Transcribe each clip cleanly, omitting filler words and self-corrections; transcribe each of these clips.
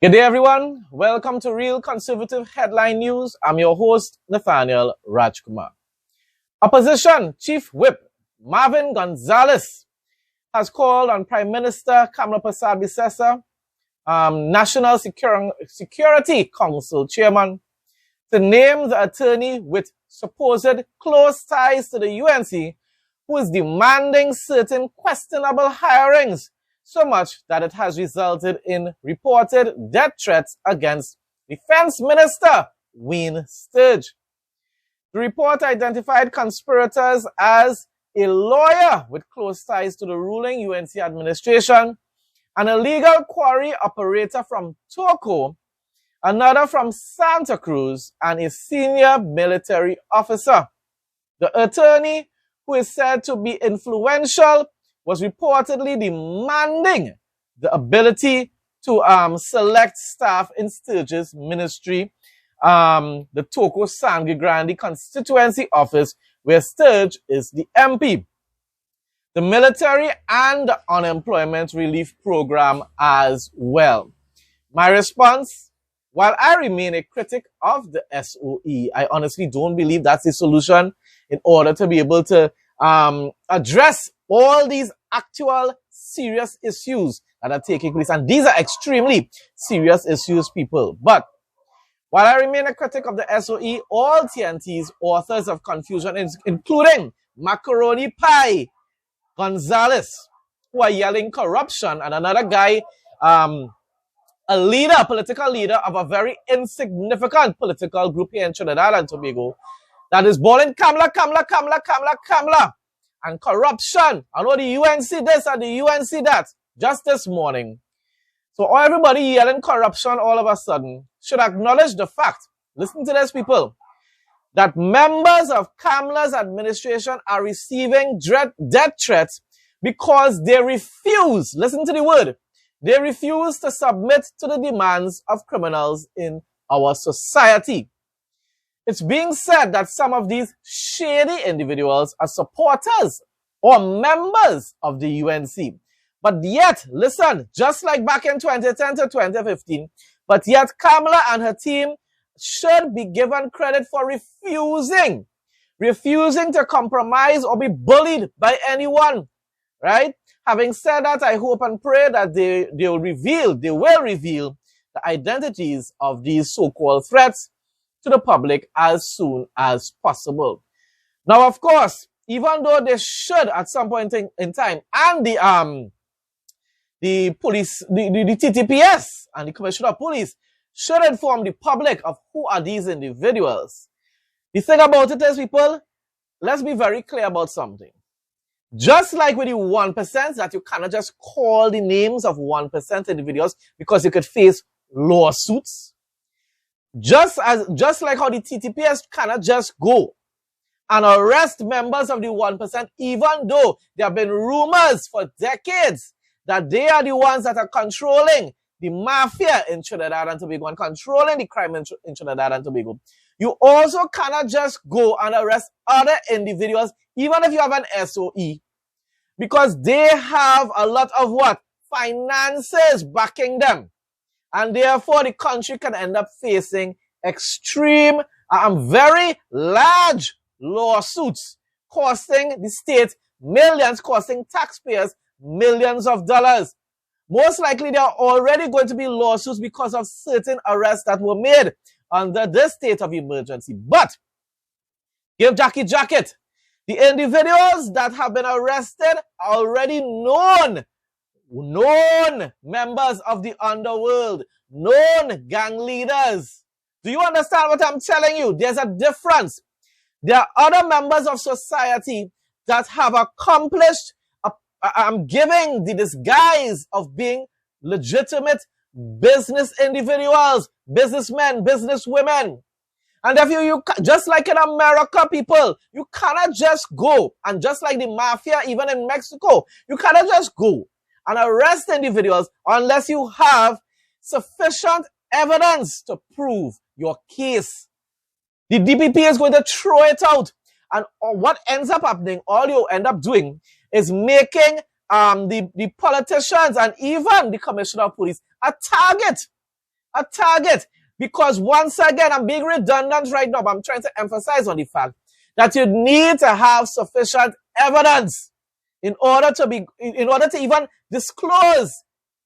Good day, everyone. Welcome to Real Conservative Headline News. I'm your host, Nathaniel Rajkumar. Opposition Chief Whip Marvin Gonzalez has called on Prime Minister Kamla Persad-Bissessar, National Security Council Chairman, to name the attorney with supposed close ties to the UNC who is demanding certain questionable hirings, so much that it has resulted in reported death threats against Defense Minister Wayne Sturge. The report identified conspirators as a lawyer with close ties to the ruling UNC administration, an illegal quarry operator from Toco, another from Santa Cruz, and a senior military officer. The attorney, who is said to be influential, was reportedly demanding the ability to select staff in Sturge's ministry, the Toco Sangre Grande constituency office, where Sturge is the MP, the military, and the unemployment relief program as well. My response: while I remain a critic of the SOE, I honestly don't believe that's the solution in order to be able to address all these actual serious issues that are taking place. And these are extremely serious issues, people. But while I remain a critic of the SOE, all TNT's authors of confusion, including Macaroni Pie Gonzalez, who are yelling corruption, and another guy, a leader, political leader of a very insignificant political group here in Trinidad and Tobago, that is bawling Kamla, Kamla, Kamla, Kamla, Kamla, and corruption. I know the UNC this and the UNC that, just this morning. So everybody yelling corruption all of a sudden should acknowledge the fact, listen to this, people, that members of Kamla's administration are receiving death threats because they refuse, listen to the word, they refuse to submit to the demands of criminals in our society. It's being said that some of these shady individuals are supporters or members of the UNC. But yet, listen, just like back in 2010 to 2015, but yet Kamla and her team should be given credit for refusing to compromise or be bullied by anyone, right? Having said that, I hope and pray that they will reveal the identities of these so-called threats to the public as soon as possible. Now, of course, even though they should at some point in time, and the police, the TTPS and the Commissioner of Police should inform the public of who are these individuals. The thing about it is, people, let's be very clear about something. Just like with the 1%, that you cannot just call the names of 1% individuals because you could face lawsuits. Just like how the TTPS cannot just go and arrest members of the 1%, even though there have been rumors for decades that they are the ones that are controlling the mafia in Trinidad and Tobago and controlling the crime in Trinidad and Tobago. You also cannot just go and arrest other individuals, even if you have an SOE, because they have a lot of what? Finances backing them. And therefore, the country can end up facing extreme, very large lawsuits, costing the state millions, costing taxpayers millions of dollars. Most likely, there are already going to be lawsuits because of certain arrests that were made under this state of emergency. But, give Jackie jacket. The individuals that have been arrested are already known members of the underworld, known gang leaders. Do you understand what I'm telling you? There's a difference. There are other members of society that have accomplished, giving the disguise of being legitimate business individuals, businessmen, businesswomen. And if you just like in America, people, you cannot just go, and just like the mafia, even in Mexico, you cannot just go and arrest individuals unless you have sufficient evidence to prove your case. The DPP is going to throw it out. And what ends up happening, all you end up doing is making the politicians and even the Commissioner of Police a target. a target. Because once again, I'm being redundant right now, but I'm trying to emphasize on the fact that you need to have sufficient evidence in order to even disclose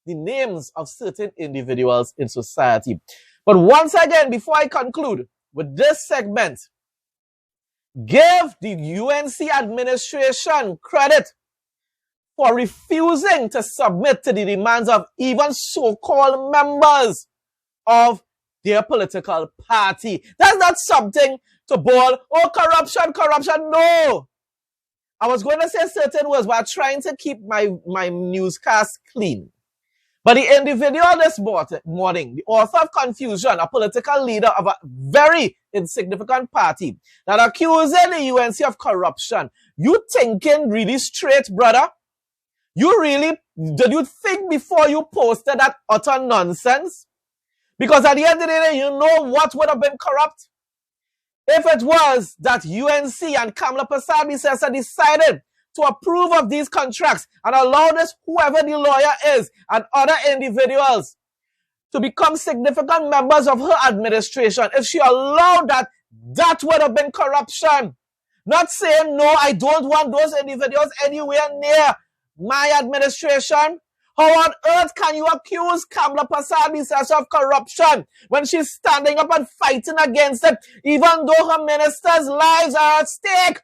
the names of certain individuals in society. But once again, before I conclude with this segment, give the UNC administration credit for refusing to submit to the demands of even so-called members of their political party. That's not something to bowl, oh, corruption, corruption. No. I was going to say certain words, but I'm trying to keep my newscast clean. But the individual this morning, the author of confusion, a political leader of a very insignificant party, that accusing the UNC of corruption. You thinking really straight, brother? Did you think before you posted that utter nonsense? Because at the end of the day, you know what would have been corrupt? If it was that UNC and Kamla Persad-Bissessar decided to approve of these contracts and allow this, whoever the lawyer is, and other individuals to become significant members of her administration, if she allowed that, that would have been corruption. Not saying, no, I don't want those individuals anywhere near my administration. How on earth can you accuse Kamla Persad-Bissessar of corruption when she's standing up and fighting against it, even though her ministers' lives are at stake?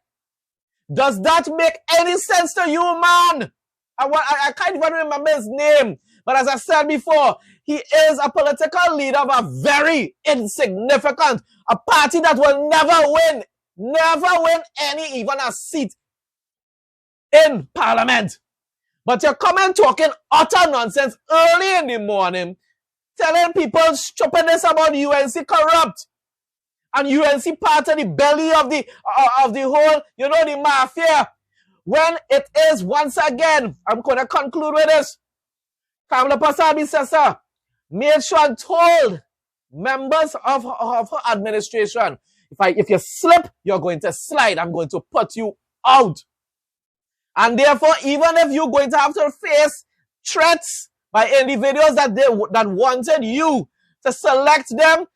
Does that make any sense to you, man? I can't even remember his name. But as I said before, he is a political leader of a very insignificant, a party that will never win even a seat in parliament. But you're coming talking utter nonsense early in the morning, telling people stupidness about UNC corrupt. And UNC part of the belly of the whole, the mafia. When it is, once again, I'm going to conclude with this. Kamla Persad-Bissessar made sure and told members of her administration, if you slip, you're going to slide. I'm going to put you out. And therefore, even if you're going to have to face threats by individuals that wanted you to select them,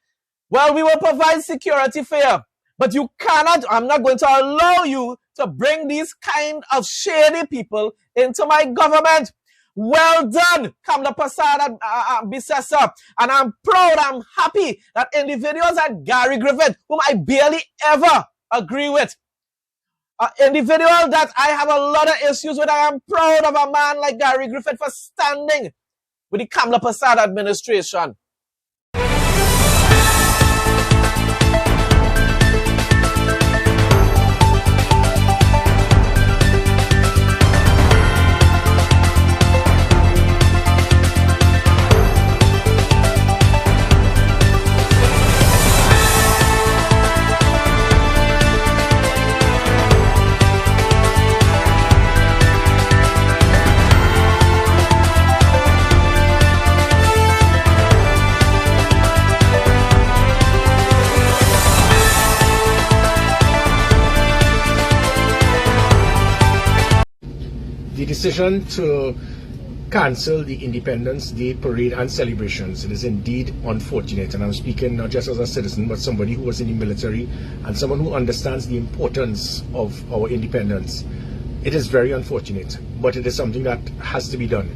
well, we will provide security for you. But you cannot, I'm not going to allow you to bring these kind of shady people into my government. Well done, Kamla Persad-Bissessar. And I'm proud, I'm happy that individuals like Gary Griffith, whom I barely ever agree with, an individual that I have a lot of issues with, I am proud of a man like Gary Griffith for standing with the Kamla Persad administration. The decision to cancel the Independence Day parade and celebrations, it is indeed unfortunate, and I'm speaking not just as a citizen but somebody who was in the military and someone who understands the importance of our independence. It is very unfortunate, but it is something that has to be done.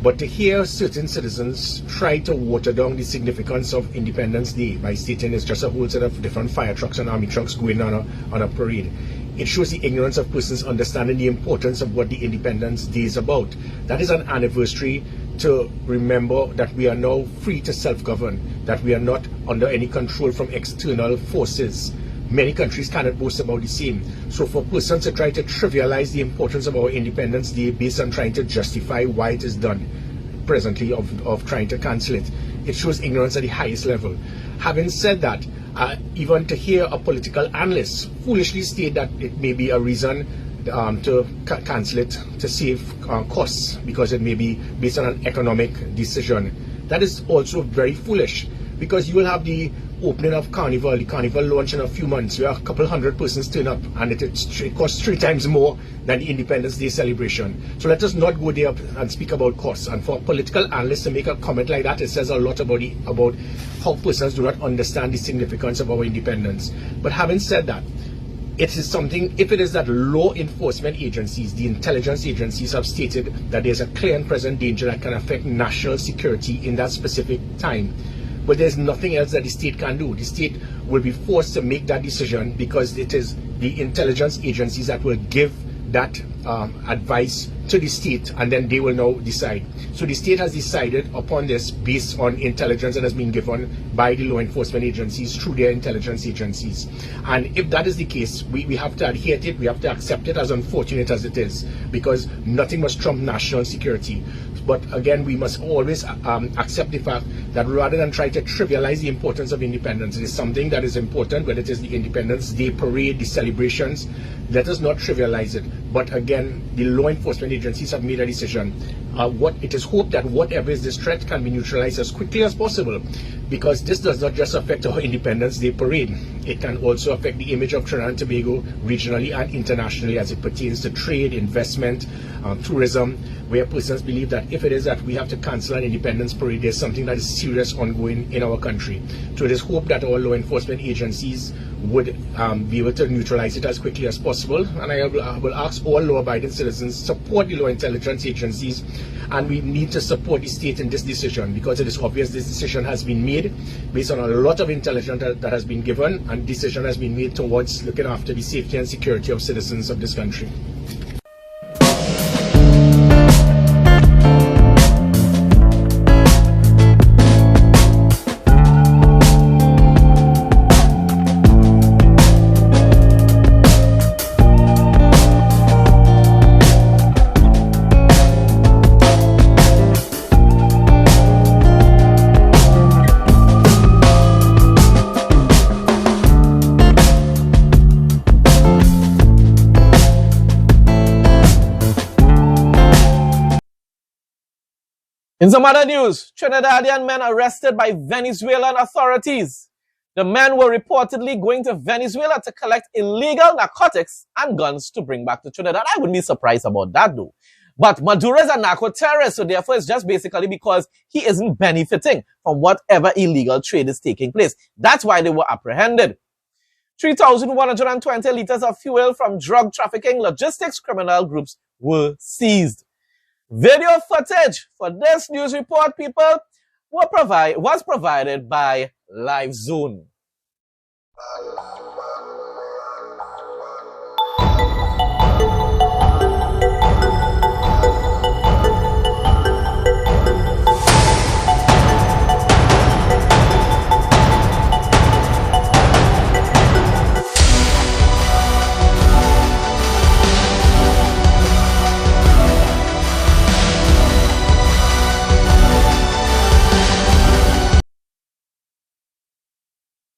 But to hear certain citizens try to water down the significance of Independence Day by stating it's just a whole set of different fire trucks and army trucks going on a parade, it shows the ignorance of persons understanding the importance of what the Independence Day is about. That is an anniversary to remember that we are now free to self-govern, that we are not under any control from external forces. Many countries cannot boast about the same. So for persons to try to trivialize the importance of our Independence Day based on trying to justify why it is done presently of trying to cancel it, it shows ignorance at the highest level. Having said that, even to hear a political analyst foolishly state that it may be a reason to cancel it to save costs because it may be based on an economic decision, that is also very foolish. because you will have the opening of Carnival, the Carnival launch in a few months, where a couple hundred persons turn up, and it costs 3 times more than the Independence Day celebration. So let us not go there and speak about costs. And for political analysts to make a comment like that, it says a lot about how persons do not understand the significance of our independence. But having said that, it is something, if it is that law enforcement agencies, the intelligence agencies have stated that there's a clear and present danger that can affect national security in that specific time, but there's nothing else that the state can do. The state will be forced to make that decision because it is the intelligence agencies that will give that advice to the state, and then they will now decide. So the state has decided upon this based on intelligence that has been given by the law enforcement agencies through their intelligence agencies. And if that is the case, we have to adhere to it, we have to accept it, as unfortunate as it is, because nothing must trump national security. But again, we must always accept the fact that rather than try to trivialize the importance of independence, it is something that is important, whether it is the Independence Day parade, the celebrations, let us not trivialize it. But again, the law enforcement agencies have made a decision. It is hoped that whatever is this threat can be neutralized as quickly as possible, because this does not just affect our Independence Day parade. It can also affect the image of Trinidad and Tobago regionally and internationally as it pertains to trade, investment, tourism, where persons believe that if it is that we have to cancel an independence parade, there's something that is serious ongoing in our country. So it is hoped that our law enforcement agencies would be able to neutralize it as quickly as possible. And I will ask all law-abiding citizens to support the law intelligence agencies, and we need to support the state in this decision, because it is obvious this decision has been made based on a lot of intelligence that has been given, and decision has been made towards looking after the safety and security of citizens of this country. In some other news, Trinidadian men arrested by Venezuelan authorities. The men were reportedly going to Venezuela to collect illegal narcotics and guns to bring back to Trinidad. I wouldn't be surprised about that though. But Maduro is a narco-terrorist, so therefore it's just basically because he isn't benefiting from whatever illegal trade is taking place. That's why they were apprehended. 3,120 liters of fuel from drug trafficking logistics criminal groups were seized. Video footage for this news report, people, was provided by Live Zone.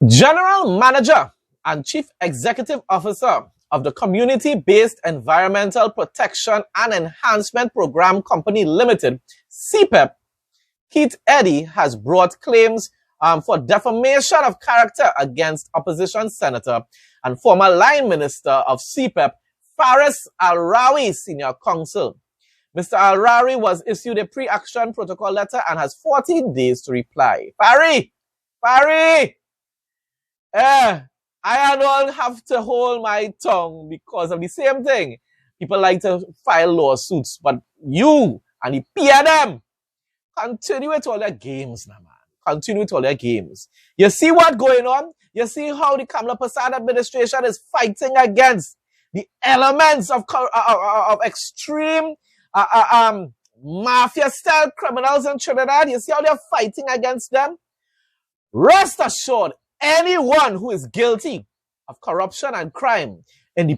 General Manager and Chief Executive Officer of the Community-Based Environmental Protection and Enhancement Program Company Limited, CEPEP, Keith Eddy, has brought claims for defamation of character against opposition senator and former line minister of CEPEP, Faris Al-Rawi Senior Counsel. Mr. Al-Rawi was issued a pre-action protocol letter and has 14 days to reply. Fari! I don't have to hold my tongue because of the same thing. People like to file lawsuits, but you and the peer them continue with all their games now, man. Continue with all their games. You see what's going on? You see how the Kamala Prasad administration is fighting against the elements of extreme mafia-style criminals in Trinidad? You see how they're fighting against them? Rest assured, anyone who is guilty of corruption and crime in the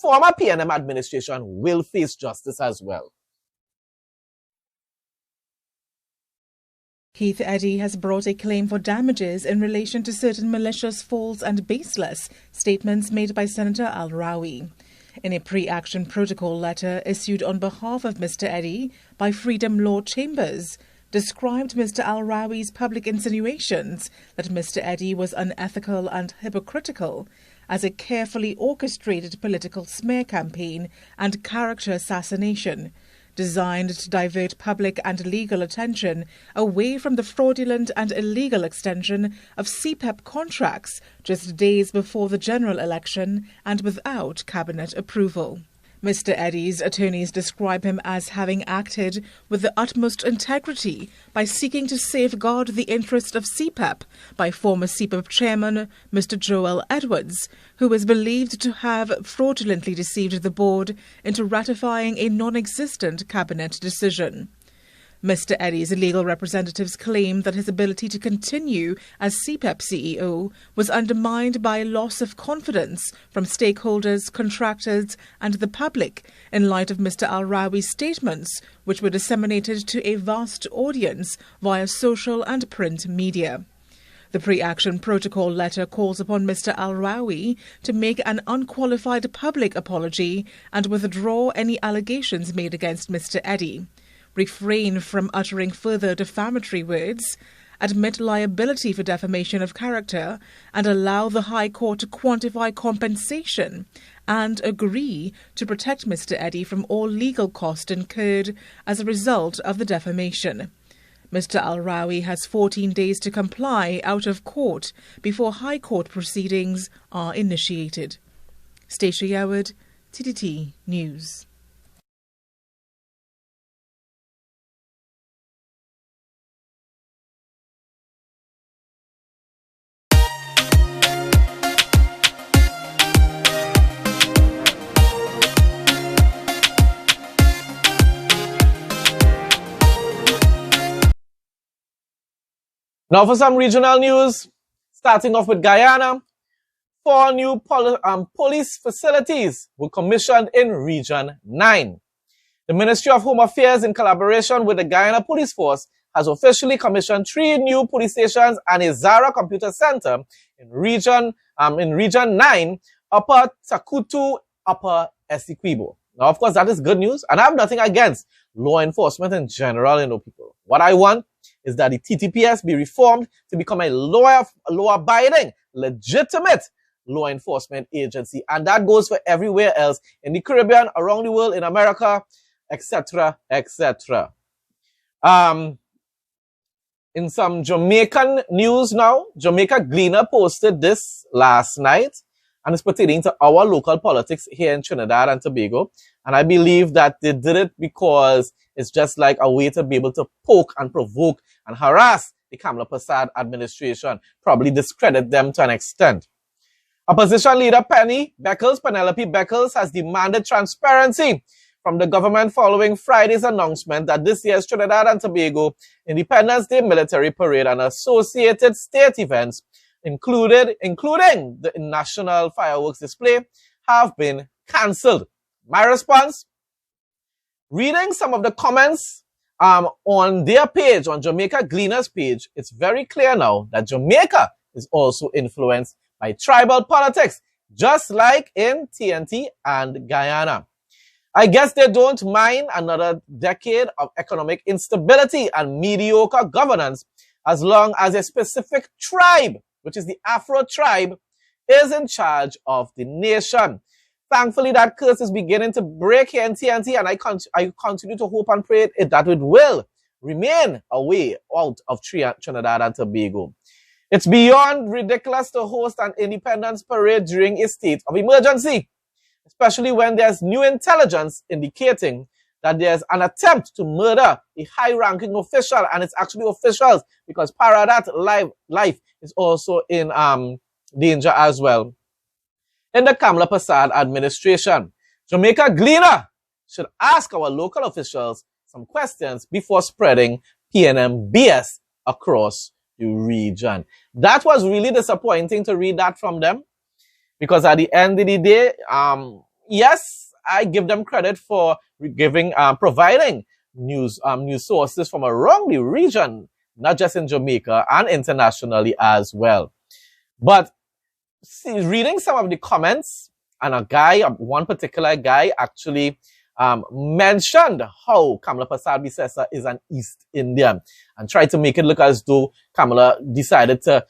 former PNM administration will face justice as well. Keith Eddy has brought a claim for damages in relation to certain malicious, false and baseless statements made by Senator Al-Rawi. In a pre-action protocol letter issued on behalf of Mr. Eddy by Freedom Law Chambers, described Mr. Al-Rawi's public insinuations that Mr. Eddy was unethical and hypocritical as a carefully orchestrated political smear campaign and character assassination designed to divert public and legal attention away from the fraudulent and illegal extension of CEPEP contracts just days before the general election and without cabinet approval. Mr. Eddy's attorneys describe him as having acted with the utmost integrity by seeking to safeguard the interest of CEPEP by former CEPEP chairman Mr. Joel Edwards, who is believed to have fraudulently deceived the board into ratifying a non-existent cabinet decision. Mr. Eddy's legal representatives claim that his ability to continue as CEPEP CEO was undermined by a loss of confidence from stakeholders, contractors and the public in light of Mr. Al-Rawi's statements, which were disseminated to a vast audience via social and print media. The pre-action protocol letter calls upon Mr. Al-Rawi to make an unqualified public apology and withdraw any allegations made against Mr. Eddy, refrain from uttering further defamatory words, admit liability for defamation of character, and allow the High Court to quantify compensation, and agree to protect Mr. Eddy from all legal costs incurred as a result of the defamation. Mr. Al-Rawi has 14 days to comply out of court before High Court proceedings are initiated. Stacia Yoward, TTT News. Now for some regional news, starting off with Guyana. 4 new police facilities were commissioned in Region 9. The Ministry of Home Affairs, in collaboration with the Guyana Police Force, has officially commissioned 3 new police stations and a Zara Computer Center in Region 9, Upper Takutu, Upper Essequibo. Now, of course, that is good news, and I have nothing against law enforcement in general, people. What I want is that the TTPS be reformed to become a law-abiding, legitimate law enforcement agency. And that goes for everywhere else in the Caribbean, around the world, in America, etc., etc. In some Jamaican news now, Jamaica Gleaner posted this last night, and it's pertaining to our local politics here in Trinidad and Tobago. And I believe that they did it because it's just like a way to be able to poke and provoke and harass the Kamala Prasad administration, probably discredit them to an extent. Opposition leader Penelope Beckles, has demanded transparency from the government following Friday's announcement that this year's Trinidad and Tobago Independence Day military parade and associated state events, including the national fireworks display, have been cancelled. My response? Reading some of the comments on their page, on Jamaica Gleaner's page, it's very clear now that Jamaica is also influenced by tribal politics, just like in TNT and Guyana. I guess they don't mind another decade of economic instability and mediocre governance as long as a specific tribe, which is the Afro tribe, is in charge of the nation. Thankfully, that curse is beginning to break here in TNT, and I continue to hope and pray that it will remain away out of Trinidad and Tobago. It's beyond ridiculous to host an independence parade during a state of emergency, especially when there's new intelligence indicating that there's an attempt to murder a high-ranking official, and it's actually officials, because Paradat life is also in danger as well. In the Kamala Prasad administration, Jamaica Gleaner should ask our local officials some questions before spreading PNM BS across the region. That was really disappointing to read that from them, because at the end of the day, yes, I give them credit for providing news sources from around the region, not just in Jamaica, and internationally as well. But reading some of the comments, and one particular guy actually mentioned how Kamala Persad-Bissessar is an East Indian and tried to make it look as though Kamala decided to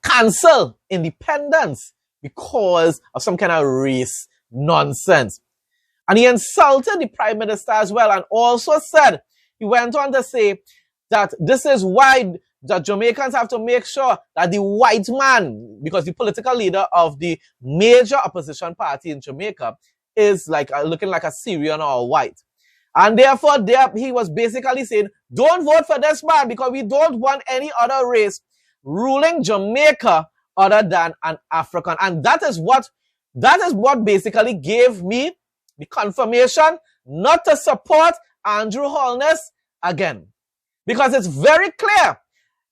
cancel independence because of some kind of race nonsense. And he insulted the Prime Minister as well, and also said, he went on to say that this is why the Jamaicans have to make sure that the white man, because the political leader of the major opposition party in Jamaica is like looking like a Syrian or a white. And therefore, he was basically saying, don't vote for this man because we don't want any other race ruling Jamaica other than an African. And that is what basically gave me the confirmation not to support Andrew Holness again. Because it's very clear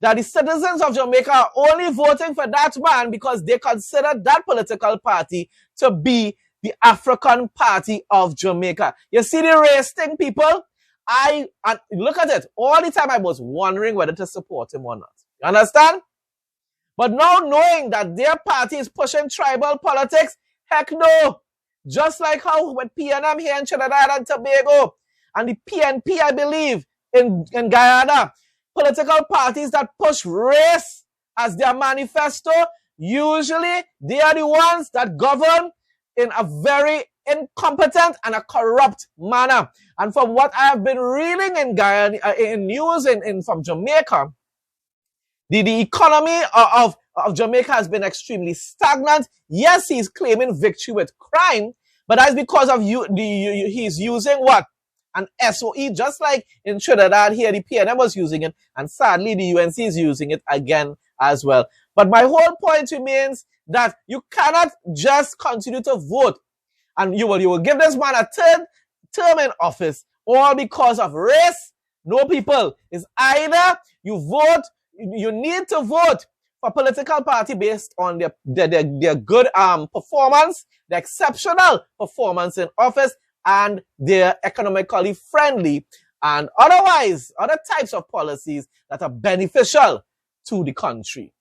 that the citizens of Jamaica are only voting for that man because they consider that political party to be the African party of Jamaica. You see the race thing, people? And look at it. All the time I was wondering whether to support him or not. You understand? But now knowing that their party is pushing tribal politics, heck no. Just like how with PNM here in Trinidad and Tobago and the PNP, I believe, in Guyana, political parties that push race as their manifesto, usually they are the ones that govern in a very incompetent and a corrupt manner. And from what I have been reading in Guyana, in news from Jamaica, the economy of Jamaica has been extremely stagnant. Yes, he's claiming victory with crime, but that's because of he's using what? An SOE, just like in Trinidad here, the PNM was using it, and sadly the UNC is using it again as well. But my whole point remains that you cannot just continue to vote, and you will give this man a third term in office, all because of race. No, people, it's either you vote, you need to vote for political party based on their good performance, their exceptional performance in office, and they're economically friendly, and otherwise, other types of policies that are beneficial to the country.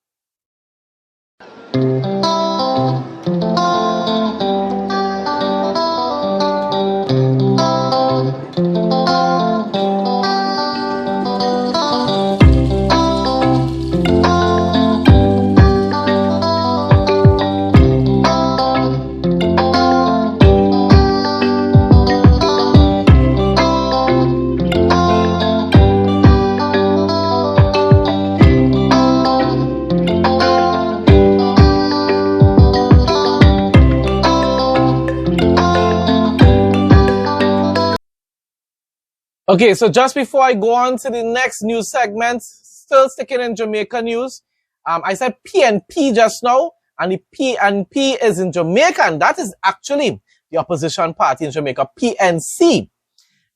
Okay, so just before I go on to the next news segment, still sticking in Jamaica news, I said PNP just now, and the PNP is in Jamaica, and that is actually the opposition party in Jamaica. PNC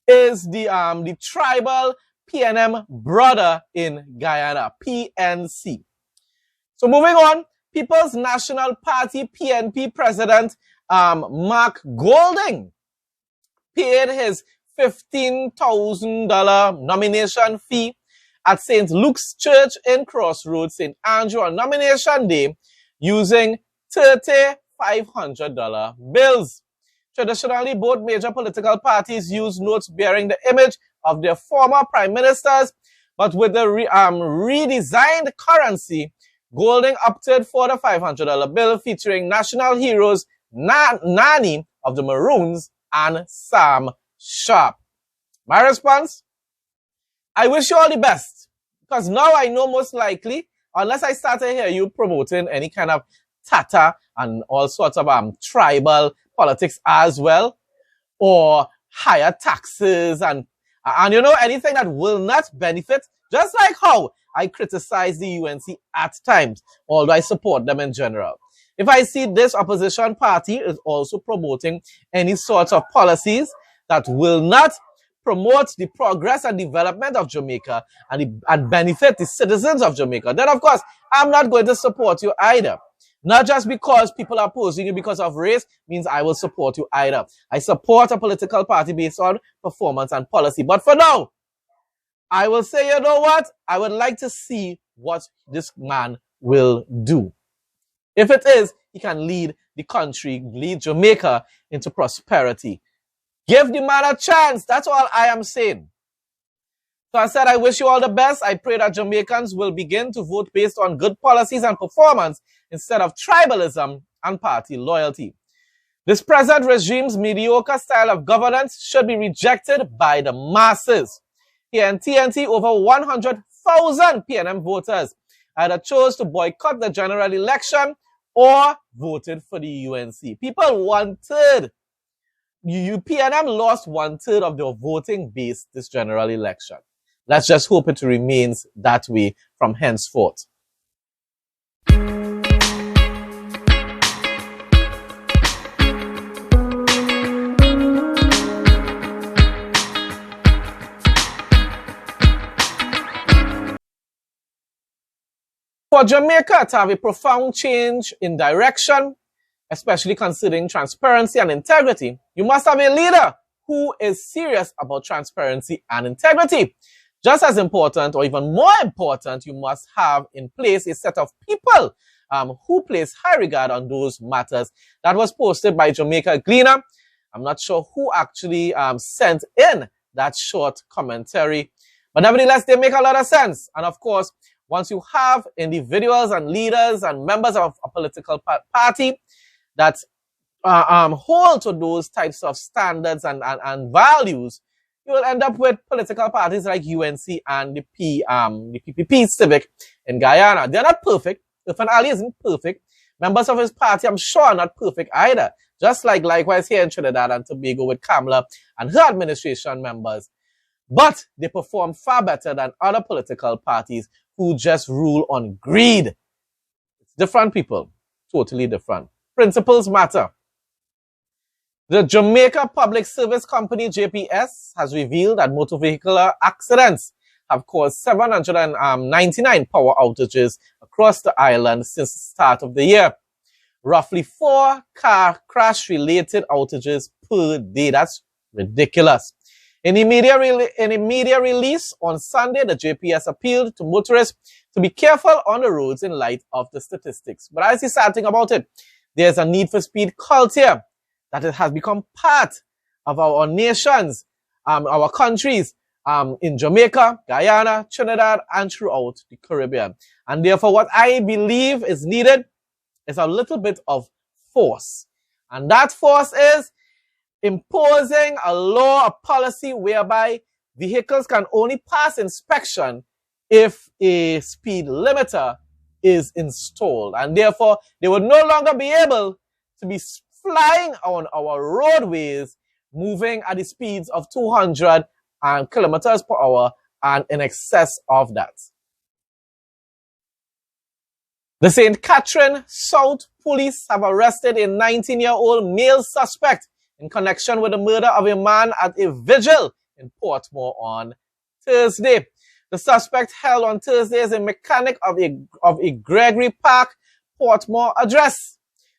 is the tribal PNM brother in Guyana, PNC. So moving on, People's National Party PNP President Mark Golding paid his $15,000 nomination fee at St. Luke's Church in Crossroads, St. Andrew on nomination day using $3,500 bills. Traditionally, both major political parties use notes bearing the image of their former prime ministers, but with the redesigned currency, Golding opted for the $500 bill featuring national heroes Nani of the Maroons and Sam Sharp. My response? I wish you all the best, because now I know most likely, unless I start to hear you promoting any kind of Tata and all sorts of tribal politics as well, or higher taxes and you know, anything that will not benefit, just like how I criticize the UNC at times, although I support them in general. If I see this opposition party is also promoting any sorts of policies that will not promote the progress and development of Jamaica and benefit the citizens of Jamaica, then of course, I'm not going to support you either. Not just because people are opposing you because of race means I will support you either. I support a political party based on performance and policy. But for now, I will say, you know what? I would like to see what this man will do. If it is, he can lead the country, lead Jamaica into prosperity. Give the man a chance. That's all I am saying. So I said, I wish you all the best. I pray that Jamaicans will begin to vote based on good policies and performance instead of tribalism and party loyalty. This present regime's mediocre style of governance should be rejected by the masses. Here in TNT, over 100,000 PNM voters either chose to boycott the general election or voted for the UNC. People wanted, PNM lost 1/3 of their voting base this general election. Let's just hope it remains that way from henceforth. For Jamaica to have a profound change in direction, especially considering transparency and integrity, you must have a leader who is serious about transparency and integrity. Just as important, or even more important, you must have in place a set of people who place high regard on those matters. That was posted by Jamaica Gleaner. I'm not sure who actually sent in that short commentary, but nevertheless, they make a lot of sense. And of course, once you have individuals and leaders and members of a political party that hold to those types of standards and values, you will end up with political parties like UNC and the PPP Civic in Guyana. They're not perfect. Irfan Ali isn't perfect. Members of his party, I'm sure, are not perfect either. Just like likewise here in Trinidad and Tobago with Kamala and her administration members. But they perform far better than other political parties who just rule on greed. It's different people. Totally different. Principles matter. The Jamaica Public Service Company, JPS, has revealed that motor vehicular accidents have caused 799 power outages across the island since the start of the year. Roughly 4 car crash-related outages per day. That's ridiculous. In a media release on Sunday, the JPS appealed to motorists to be careful on the roads in light of the statistics. But I see sad thing about it. There's a need for speed culture that it has become part of our nations, our countries, in Jamaica, Guyana, Trinidad, and throughout the Caribbean. And therefore, what I believe is needed is a little bit of force. And that force is imposing a law, a policy whereby vehicles can only pass inspection if a speed limiter is installed. And therefore, they would no longer be able to be flying on our roadways, moving at the speeds of 200 kilometers per hour and in excess of that. The St. Catherine South Police have arrested a 19-year-old male suspect in connection with the murder of a man at a vigil in Portmore on Thursday. The suspect held on Thursday is a mechanic of a Gregory Park, Portmore address.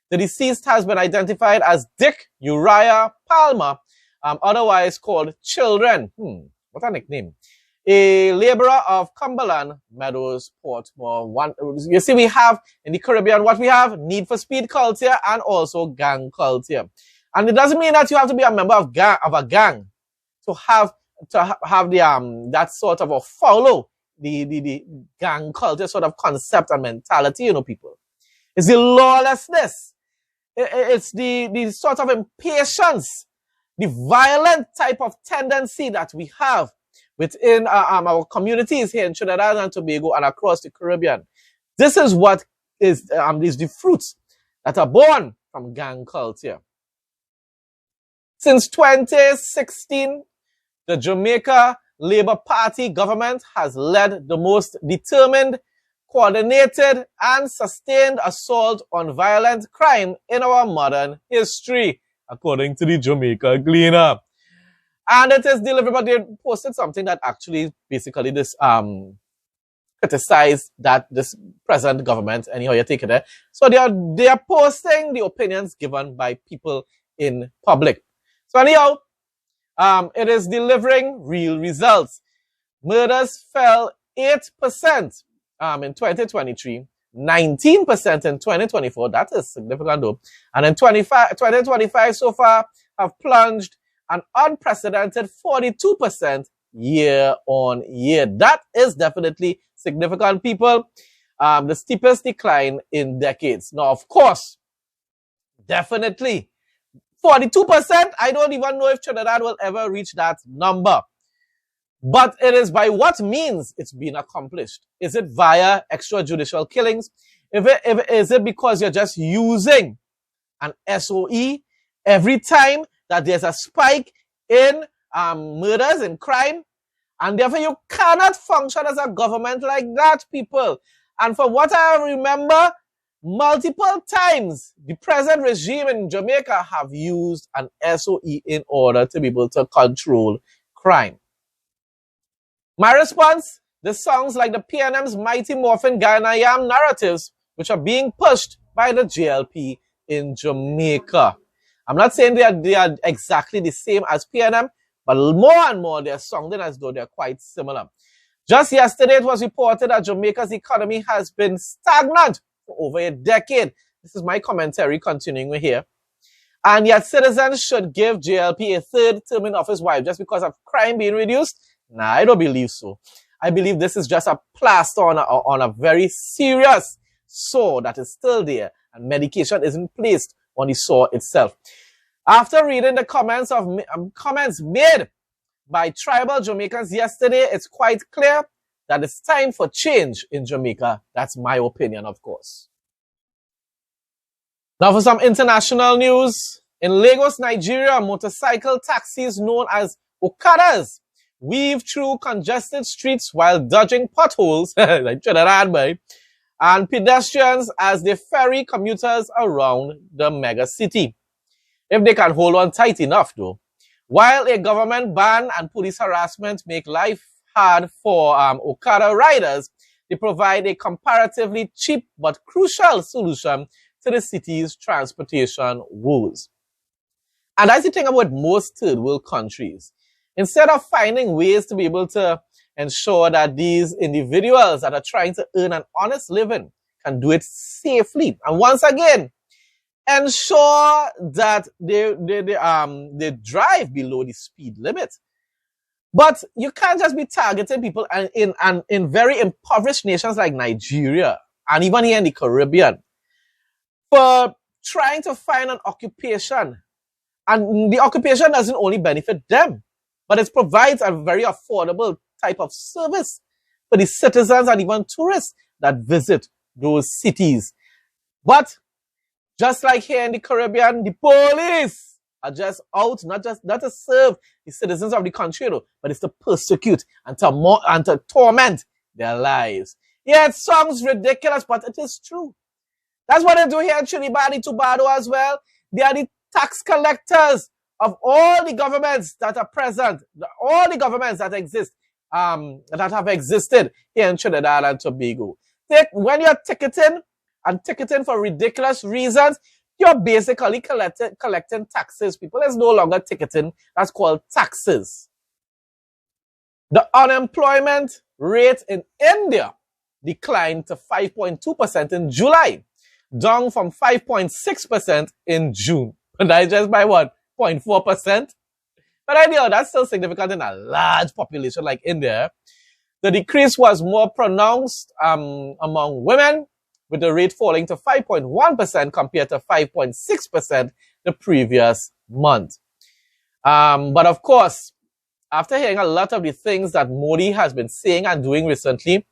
The deceased has been identified as Dick Uriah Palmer, otherwise called Children. What a nickname. A laborer of Cumberland Meadows, Portmore. You see, we have in the Caribbean what we have: need for speed culture and also gang culture. And it doesn't mean that you have to be a member of a gang to have the that sort of a follow the gang culture sort of concept and mentality, people. It's the lawlessness. It's the sort of impatience, the violent type of tendency that we have within our communities here in Trinidad and Tobago and across the Caribbean. This is what is the fruits that are born from gang culture. Since 2016, the Jamaica Labour Party government has led the most determined, coordinated, and sustained assault on violent crime in our modern history, according to the Jamaica Gleaner. And it is delivered, but they posted something that actually basically this criticized that this present government, anyhow you take it there. So they are posting the opinions given by people in public. So anyhow, it is delivering real results. Murders fell 8% in 2023. 19% in 2024. That is significant though. And in 2025 so far have plunged an unprecedented 42% year on year. That is definitely significant, people. The steepest decline in decades. Now, of course, definitely 42%. I don't even know if Trinidad will ever reach that number. But it is by what means it's been accomplished. Is it via extrajudicial killings? Is it because you're just using an SOE every time that there's a spike in murders and crime? And therefore you cannot function as a government like that, people. And from what I remember, multiple times the present regime in Jamaica have used an SOE in order to be able to control crime. My response, this sounds like the PNM's Mighty Morphin Ghanaian narratives, which are being pushed by the JLP in Jamaica. I'm not saying they are exactly the same as PNM, but more and more they're sounding as though they're quite similar. Just yesterday, it was reported that Jamaica's economy has been stagnant for over a decade. This is my commentary continuing here. And yet citizens should give JLP a third term in office. Why? Just because of crime being reduced? Nah, I don't believe so. I believe this is just a plaster on a very serious sore that is still there, and medication isn't placed on the sore itself. After reading the comments made by tribal Jamaicans yesterday, it's quite clear that it's time for change in Jamaica. That's my opinion, of course. Now for some international news. In Lagos, Nigeria, motorcycle taxis known as Okadas weave through congested streets while dodging potholes, like Trinidad, boy, and pedestrians as they ferry commuters around the mega city. If they can hold on tight enough, though. While a government ban and police harassment make life hard for Okada riders, they provide a comparatively cheap but crucial solution to the city's transportation woes. And that's the thing about most third world countries. Instead of finding ways to be able to ensure that these individuals that are trying to earn an honest living can do it safely, and once again, ensure that they drive below the speed limit. But you can't just be targeting people in very impoverished nations like Nigeria and even here in the Caribbean for trying to find an occupation. And the occupation doesn't only benefit them, but it provides a very affordable type of service for the citizens and even tourists that visit those cities. But just like here in the Caribbean, the police are just out, not to serve the citizens of the country, but it's to persecute and to torment their lives. Yeah, it sounds ridiculous, but it is true. That's what they do here in Trinidad and Tobago as well. They are the tax collectors of all the governments that are present, all the governments that exist, that have existed here in Trinidad and Tobago. When you're ticketing for ridiculous reasons, you're basically collecting taxes. People, it's no longer ticketing. That's called taxes. The unemployment rate in India declined to 5.2% in July, down from 5.6% in June. And that's just by what? 0.4%. But anyhow, that's still significant in a large population like India. The decrease was more pronounced among women, with the rate falling to 5.1% compared to 5.6% the previous month. But of course, after hearing a lot of the things that Modi has been saying and doing recently,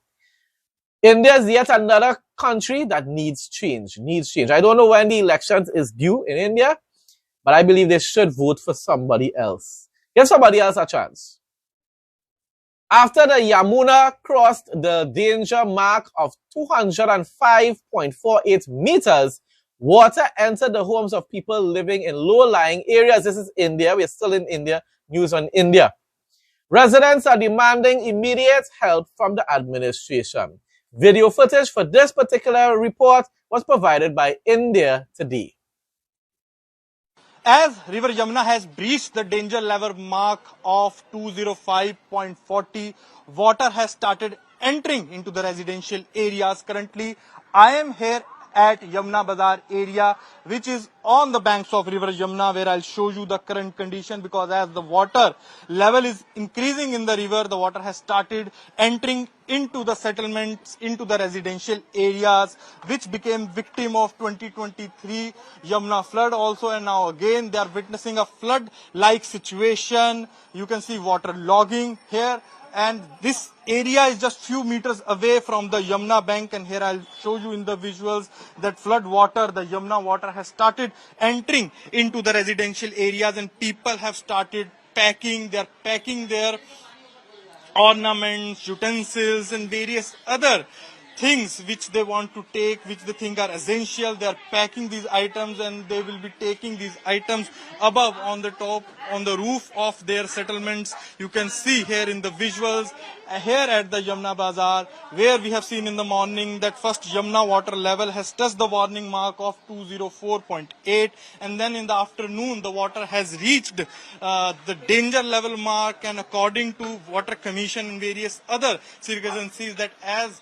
India is yet another country that needs change. I don't know when the election is due in India, but I believe they should vote for somebody else. Give somebody else a chance. After the Yamuna crossed the danger mark of 205.48 meters, water entered the homes of people living in low-lying areas. This is India. We're still in India. News on India. Residents are demanding immediate help from the administration. Video footage for this particular report was provided by India Today. As River Yamuna has breached the danger level mark of 205.40, water has started entering into the residential areas. Currently, I am here at Yamuna Bazar area, which is on the banks of river Yamuna, where I'll show you the current condition, because as the water level is increasing in the river, the water has started entering into the settlements, into the residential areas, which became victim of 2023 Yamuna flood also, and now again they are witnessing a flood-like situation. You can see water logging here. And this area is just few meters away from the Yamuna bank, and here I'll show you in the visuals that flood water, the Yamuna water has started entering into the residential areas, and people have started packing. They're packing their ornaments, utensils and various other things which they want to take, which they think are essential. They are packing these items and they will be taking these items above on the top, on the roof of their settlements. You can see here in the visuals here at the Yamuna Bazar, where we have seen in the morning that first Yamuna water level has touched the warning mark of 204.8, and then in the afternoon the water has reached the danger level mark, and according to Water Commission and various other agencies, that as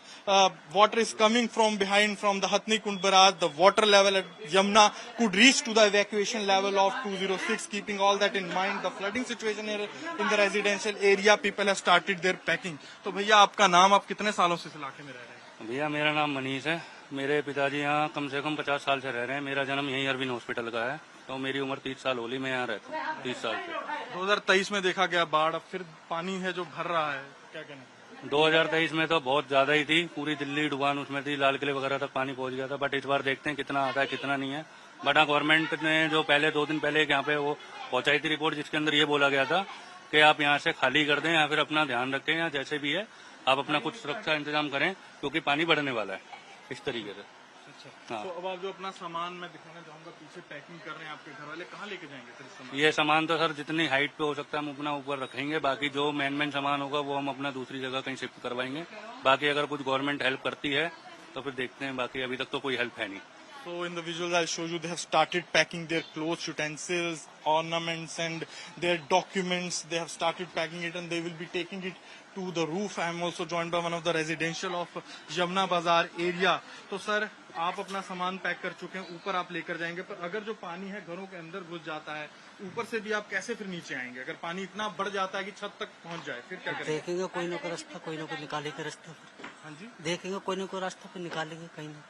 water is coming from behind from the Hatni Kund Barrage, the water level at Yamuna could reach to the evacuation level of 206. Keeping all that in mind, the flooding situation here in the residential area, people have started their packing. तो भैया आपका नाम, आप कितने सालों से इस इलाके में रह रहे हैं? भैया मेरा नाम मनीष है। मेरे पिताजी यहाँ कम से कम 50 साल से रह रहे हैं। मेरा जन्म यहीं अरविंद हॉस्पिटल का है, तो मेरी उम्र 30 साल होली, मैं यहाँ रहता हूँ 30 साल से। 2023 में देखा गया बाढ़, अब फिर पानी है जो भर रहा है, क्या कहना? 2023 में तो बहुत ज्यादा ही थी, पूरी दिल्ली डुबान उसमें थी, लाल किले वगैरह तक पानी पहुंच गया था। बट इस बार देखते हैं कितना आता है कितना नहीं है। बट हाँ, गवर्नमेंट ने जो पहले 2 दिन पहले यहाँ पे वो पहुंचाई थी रिपोर्ट, जिसके अंदर ये बोला गया था कि आप यहाँ से खाली कर दें या फिर अपना ध्यान रखें, या जैसे भी है आप अपना कुछ सुरक्षा इंतजाम करें, क्योंकि पानी बढ़ने वाला है इस तरीके से। अच्छा, हाँ। तो अब आप जो अपना सामान मैं दिखाना चाहूंगा, पीछे पैकिंग कर रहे हैं आपके घर वाले, कहाँ लेके जाएंगे सर सामान? ये सामान तो सर जितनी हाइट पे हो सकता है हम अपना ऊपर रखेंगे, बाकी जो मेन सामान होगा वो हम अपना दूसरी जगह कहीं शिफ्ट करवाएंगे। बाकी अगर कुछ गवर्नमेंट हेल्प करती है तो फिर देखते हैं, बाकी अभी तक तो कोई हेल्प है नहीं। So in the visuals I'll show you, they have started packing their clothes, utensils, ornaments and their documents. They have started packing it and they will be taking it to the roof. I am also joined by one of the residential of Yamuna Bazar area. तो sir आप अपना सामान pack कर चुके हैं, ऊपर आप लेकर जाएंगे, पर अगर जो पानी है घरों के अंदर घुस जाता है, ऊपर से भी आप कैसे फिर नीचे आएंगे? अगर पानी इतना बढ़ जाता है कि छत तक पहुंच जाए, फिर क्या करेंगे? देखेंगे कोई ना कोई रास्ता, कोई ना कोई निकालेंगे रास्ता। हाँ जी, देखेंगे कोई ना कोई रास्ता फिर निकालेंगे कहीं ना।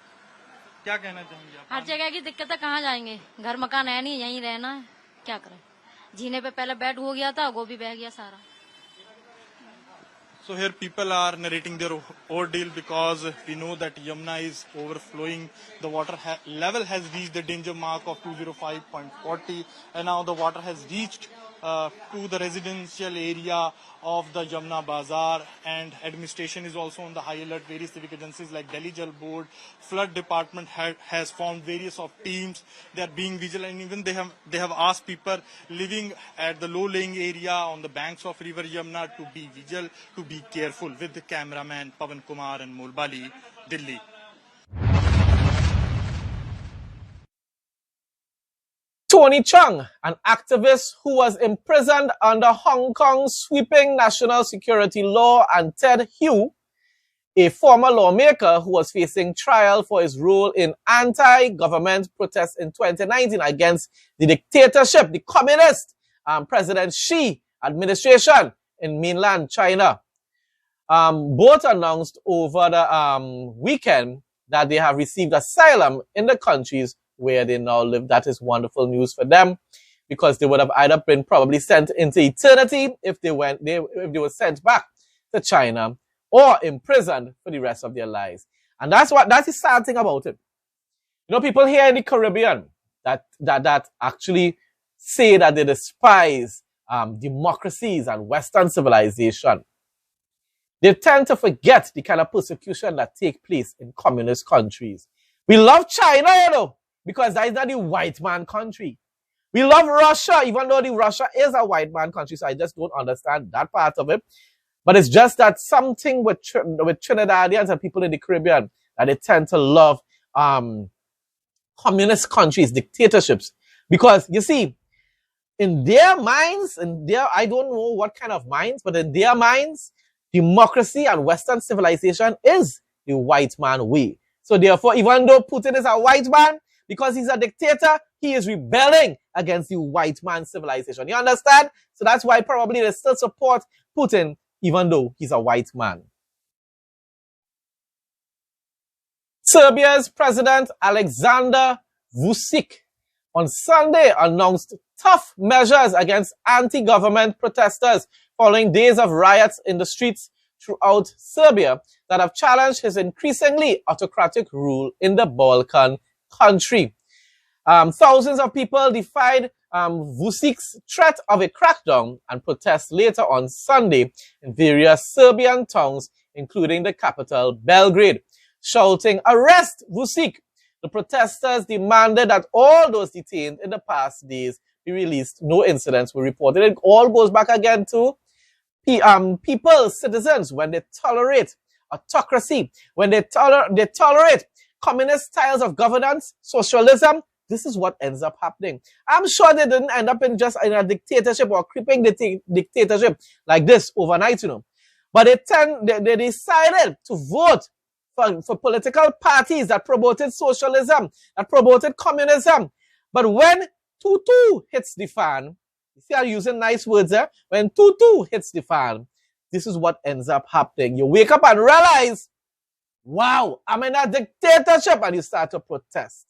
क्या कहना चाहेंगे आप? हर जगह की दिक्कत है, कहाँ जाएंगे? घर मकान है नहीं, यहीं रहना है, क्या करें? जीने पे पहले बेड हो गया था, वो भी बह गया सारा। So here people are narrating their ordeal, because we know that Yamuna is overflowing. The water level has reached the danger mark of 205.40, and now the water has reached to the residential area of the Yamuna Bazar, and administration is also on the high alert. Various civic agencies like Delhi Jal Board, Flood Department has formed various of teams. They are being vigilant. Even they have asked people living at the low-lying area on the banks of River Yamuna to be vigilant, to be careful. With the cameraman Pavan Kumar and Molbali, Delhi. Tony Chung, an activist who was imprisoned under Hong Kong's sweeping national security law, and Ted Hui, a former lawmaker who was facing trial for his role in anti-government protests in 2019 against the dictatorship, the communist President Xi administration in mainland China. Both announced over the weekend that they have received asylum in the countries where they now live. That is wonderful news for them, because they would have either been probably sent into eternity if they were sent back to China, or imprisoned for the rest of their lives. And that's the sad thing about it. You know, people here in the Caribbean that actually say that they despise democracies and Western civilization. They tend to forget the kind of persecution that take place in communist countries. We love China, you know, because that is not the white man country. We love Russia, even though Russia is a white man country, so I just don't understand that part of it. But it's just that something with Trinidadians and people in the Caribbean, that they tend to love communist countries, dictatorships. Because, you see, in their minds, I don't know what kind of minds, but in their minds, democracy and Western civilization is the white man way. So therefore, even though Putin is a white man, because he's a dictator, he is rebelling against the white man civilization. You understand? So that's why probably they still support Putin, even though he's a white man. Serbia's President Alexander Vučić on Sunday announced tough measures against anti-government protesters following days of riots in the streets throughout Serbia that have challenged his increasingly autocratic rule in the Balkan country. Thousands of people defied Vučić's threat of a crackdown and protests later on Sunday in various Serbian towns, including the capital Belgrade, shouting, "Arrest Vučić!" The protesters demanded that all those detained in the past days be released. No incidents were reported. It all goes back again to people, citizens, when they tolerate autocracy, when they tolerate communist styles of governance, socialism. This is what ends up happening. I'm sure they didn't end up in just in a dictatorship or creeping dictatorship like this overnight, you know. But they decided to vote for political parties that promoted socialism, that promoted communism. But when tutu hits the fan, you see I'm using nice words there, when tutu hits the fan, this is what ends up happening. You wake up and realize, wow, I'm in a dictatorship, and you start to protest.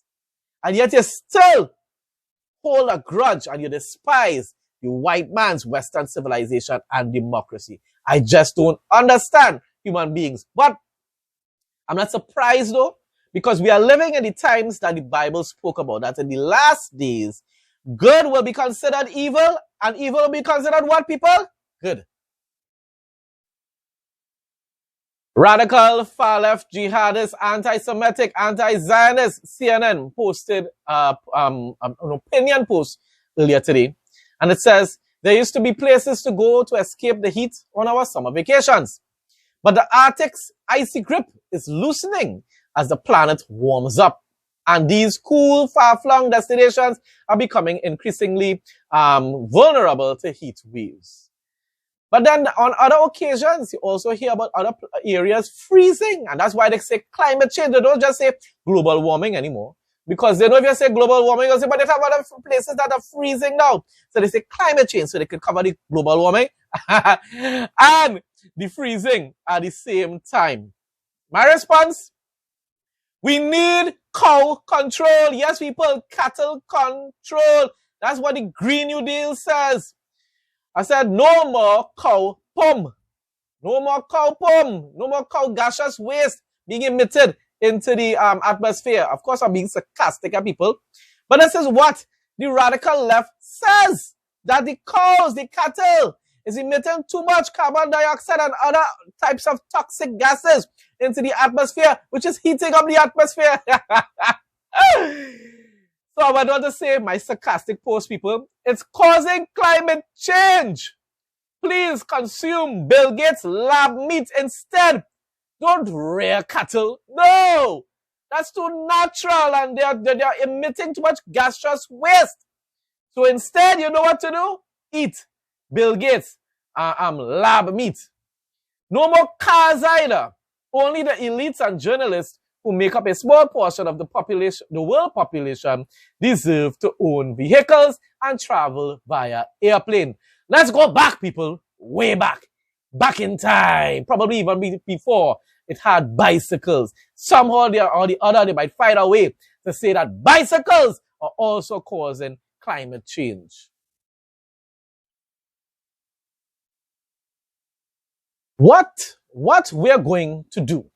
And yet you still hold a grudge and you despise the white man's Western civilization and democracy. I just don't understand human beings. But I'm not surprised though, because we are living in the times that the Bible spoke about, that in the last days, good will be considered evil and evil will be considered what, people? Good. Radical, far-left, jihadist, anti-Semitic, anti-Zionist CNN posted an opinion post earlier today. And it says, there used to be places to go to escape the heat on our summer vacations. But the Arctic's icy grip is loosening as the planet warms up. And these cool, far-flung destinations are becoming increasingly vulnerable to heat waves. But then on other occasions, you also hear about other areas freezing. And that's why they say climate change. They don't just say global warming anymore. Because they know if you say global warming, they'll say, but they have other places that are freezing now. So they say climate change, so they could cover the global warming and the freezing at the same time. My response? We need cow control. Yes, people, cattle control. That's what the Green New Deal says. I said, no more cow pum. No more cow pum. No more cow gaseous waste being emitted into the atmosphere. Of course, I'm being sarcastic at people. But this is what the radical left says. That the cows, the cattle, is emitting too much carbon dioxide and other types of toxic gases into the atmosphere, which is heating up the atmosphere. So I want to say, my sarcastic post, people, it's causing climate change. Please consume Bill Gates' lab meat instead. Don't rear cattle. No, that's too natural, and they're emitting too much gaseous waste. So instead, you know what to do? Eat Bill Gates' lab meat. No more cars either. Only the elites and journalists who make up a small portion of the population, the world population, deserve to own vehicles and travel via airplane. Let's go back, people, way back. Back in time, probably even before it had bicycles. Somehow or the other, they might find a way to say that bicycles are also causing climate change. What we're going to do?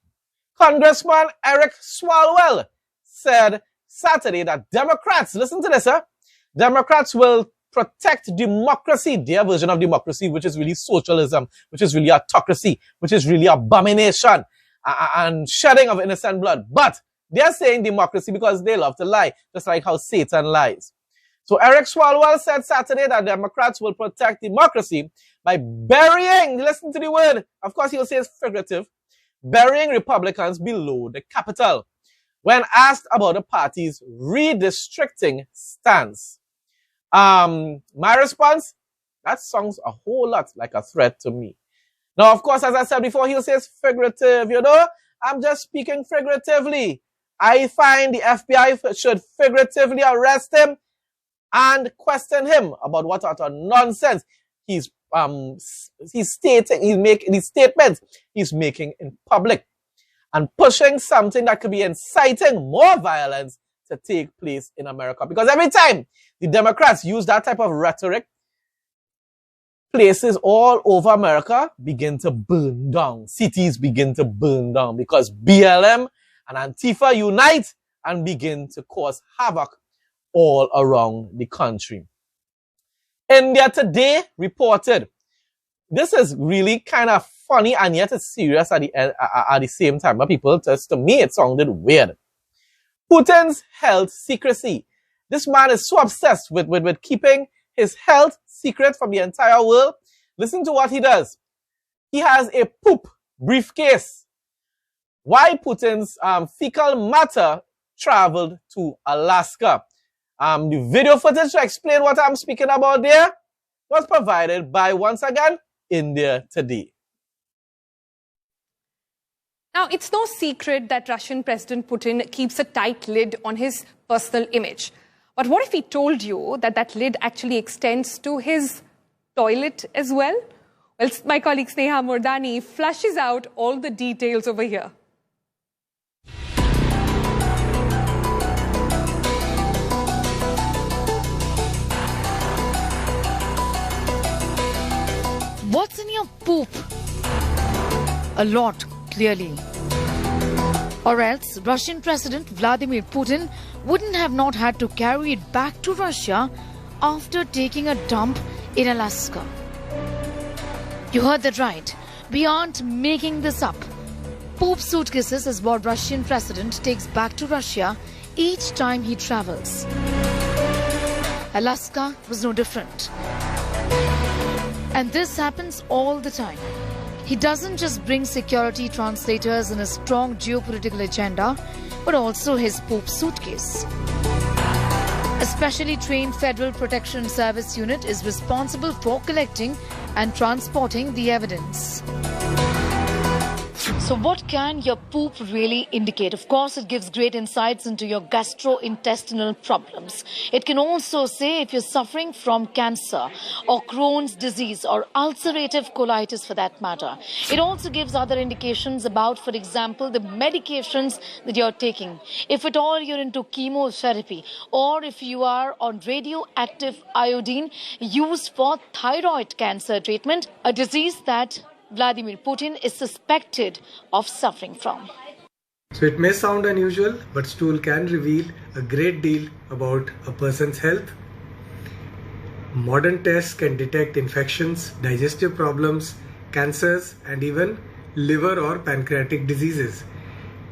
Congressman Eric Swalwell said Saturday that Democrats, listen to this, Democrats will protect democracy, their version of democracy, which is really socialism, which is really autocracy, which is really abomination and shedding of innocent blood. But they're saying democracy because they love to lie, just like how Satan lies. So Eric Swalwell said Saturday that Democrats will protect democracy by burying, listen to the word, of course he'll say it's figurative, burying Republicans below the Capitol. When asked about the party's redistricting stance, my response, that sounds a whole lot like a threat to me. Now, of course, as I said before, he'll say it's figurative. You know, I'm just speaking figuratively. I find the FBI should figuratively arrest him and question him about what utter nonsense he's stating, he's making these statements he's making in public and pushing something that could be inciting more violence to take place in America. Because every time the Democrats use that type of rhetoric, places all over America begin to burn down. Cities begin to burn down because BLM and Antifa unite and begin to cause havoc all around the country. India Today reported, this is really kind of funny and yet it's serious at the same time. But people, just to me, it sounded weird. Putin's health secrecy. This man is so obsessed with keeping his health secret from the entire world. Listen to what he does. He has a poop briefcase. Why Putin's fecal matter traveled to Alaska. The video footage to explain what I'm speaking about there was provided by, once again, India Today. Now, it's no secret that Russian President Putin keeps a tight lid on his personal image. But what if he told you that that lid actually extends to his toilet as well? Well, my colleague Sneha Murdani flushes out all the details over here. What's in your poop? A lot, clearly. Or else Russian President Vladimir Putin wouldn't have not had to carry it back to Russia after taking a dump in Alaska. You heard that right. We aren't making this up. Poop suitcases is what Russian president takes back to Russia each time he travels. Alaska was no different. And this happens all the time. He doesn't just bring security translators and a strong geopolitical agenda, but also his poop suitcase. A specially trained Federal Protection Service unit is responsible for collecting and transporting the evidence. So what can your poop really indicate? Of course, it gives great insights into your gastrointestinal problems. It can also say if you're suffering from cancer or Crohn's disease or ulcerative colitis for that matter. It also gives other indications about, for example, the medications that you're taking. If at all you're into chemotherapy or if you are on radioactive iodine used for thyroid cancer treatment, a disease that Vladimir Putin is suspected of suffering from. So it may sound unusual, but stool can reveal a great deal about a person's health. Modern tests can detect infections, digestive problems, cancers, and even liver or pancreatic diseases.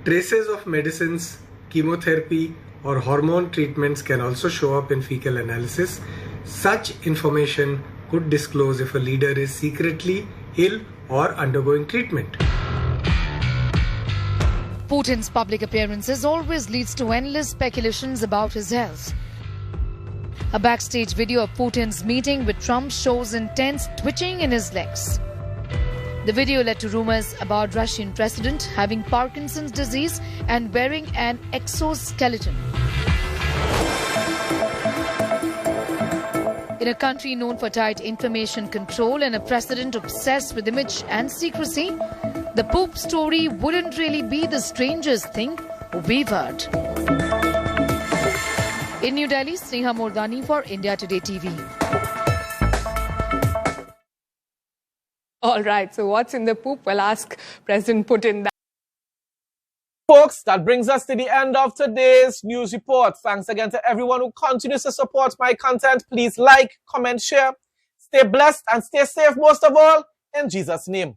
Traces of medicines, chemotherapy, or hormone treatments can also show up in fecal analysis. Such information could disclose if a leader is secretly ill or undergoing treatment. Putin's public appearances always leads to endless speculations about his health. A backstage video of Putin's meeting with Trump shows intense twitching in his legs. The video led to rumors about Russian president having Parkinson's disease and wearing an exoskeleton. In a country known for tight information control and a president obsessed with image and secrecy, the poop story wouldn't really be the strangest thing we've heard. In New Delhi, Sneha Murdani for India Today TV. All right, so what's in the poop? Well, ask President Putin that. Folks, that brings us to the end of today's news report. Thanks again to everyone who continues to support my content. Please like, comment, share. Stay blessed and stay safe most of all. In Jesus' name.